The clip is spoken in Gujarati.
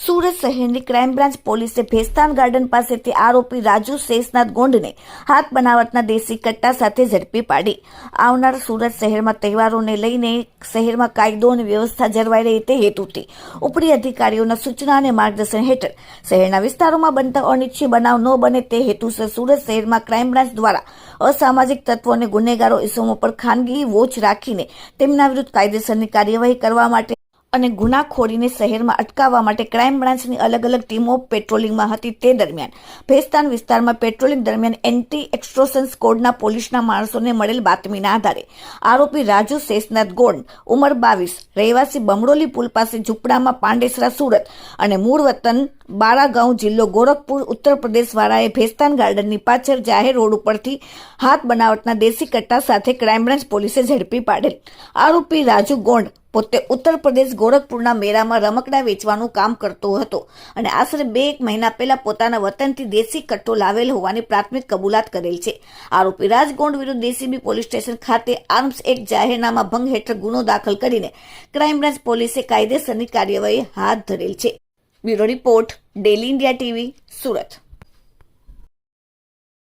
સુરત શહેરની ક્રાઇમ બ્રાન્ચ પોલીસે ભેસ્તાન ગાર્ડન પાસેથી આરોપી રાજુ શેષનાથ ગોંડને હાથ બનાવટના દેશી કટ્ટા સાથે ઝડપી પાડી. આવનાર સુરત શહેરમાં તહેવારોને લઈને શહેરમાં કાયદો અને વ્યવસ્થા જળવાઈ રહે તે હેતુથી ઉપરી અધિકારીઓના સૂચના અને માર્ગદર્શન હેઠળ શહેરના વિસ્તારોમાં બનતા અનિચ્છનીય બનાવ ન બને તે હેતુસર સુરત શહેરમાં ક્રાઇમ બ્રાન્ચ દ્વારા અસામાજિક તત્વો અને ગુનેગારો ઇસમો પર ખાનગી વોચ રાખીને તેમના વિરુદ્ધ કાયદેસરની કાર્યવાહી કરવા માટે અને ગુનાખોરીને શહેરમાં અટકાવવા માટે ક્રાઇમ બ્રાન્ચની અલગ અલગ ટીમો પેટ્રોલિંગમાં હતી. તે દરમિયાન ભેસ્તાન વિસ્તારમાં પેટ્રોલિંગ દરમિયાન એન્ટી એક્સ્ટોર્શન સ્કોડના પોલીસના માણસોને મળેલ બાતમીના આધારે આરોપી રાજુ શેષનાથ ગોંડ ઉંમર 22 રહેવાસી બમડોલી પુલ પાસે ઝૂંપડામાં પાંડેસરા સુરત અને મૂળ વતન બારાગાંવ જિલ્લો ગોરખપુર ઉત્તર પ્રદેશ વાળાએ ભેસ્તાન ગાર્ડનની પાછળ જાહેર રોડ ઉપરથી હાથ બનાવટના દેશી કટ્ટા સાથે ક્રાઇમ બ્રાન્ચ પોલીસે ઝડપી પાડેલ. આરોપી રાજુ ગોંડ પોતે ઉત્તર પ્રદેશ ગોરખપુરના મેળામાં રમકડા વેચવાનું કામ કરતો હતો અને આશરે 2 મહિના પહેલા પોતાના વતનથી દેશી કટ્ટો લાવેલ હોવાની પ્રાથમિક કબૂલાત કરેલ છે. આરોપી રાજ ગોંડ વિરુદ્ધ DCB પોલીસ સ્ટેશન ખાતે આર્મ્સ એક્ટ જાહેરનામા ભંગ હેઠળ ગુનો દાખલ કરીને ક્રાઇમ બ્રાન્ચ પોલીસે કાયદેસરની કાર્યવાહી હાથ ધરેલ છે. Bureau report, daily India TV, Surat.